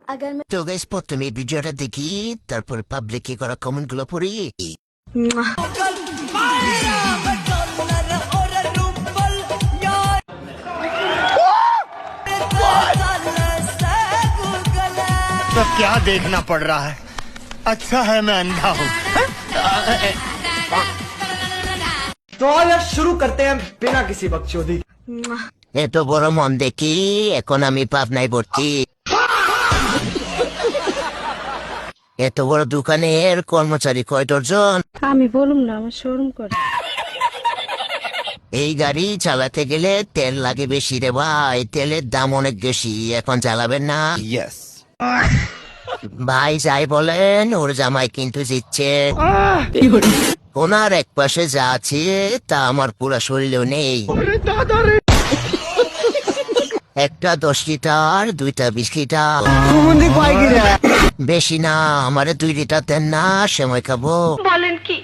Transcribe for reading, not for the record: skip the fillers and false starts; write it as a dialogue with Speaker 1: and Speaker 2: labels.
Speaker 1: अगर मैं
Speaker 2: তো গাইস প্রথমে ভিডিওটা দেখি, তারপর পাবলিকে করা কমেন্ট গুলো পড়ি।
Speaker 3: तो क्या देखना पड़ रहा है? अच्छा है मैं अंधा हूँ।
Speaker 4: तो आओ यार शुरू करते हैं बिना किसी बकचोदी के।
Speaker 2: এত বড় মন দেখি এখন আমি পাবনায় ভর্তি। এত বড় দোকানের কর্মচারী কয় ডজন?
Speaker 5: আমি বলুম না, আমার শোরুম করে।
Speaker 2: এই গাড়ি চালাতে গেলে তেল লাগে বেশি রে ভাই, তেলের দাম অনেক বেশি, এখন চালাবেন না?
Speaker 3: यस।
Speaker 2: ভাই যাই বলেন, ওর জামাই কিন্তু জিতছে। ওনার এক পাশে যা আছে তা আমার পুরো শরীরেও নেই। একটা 10 লিটার, 2টা 20 লিটার, বেশি না, আমারে 2 লিটার দেন না, সময় খাবো।
Speaker 5: বলেন কি?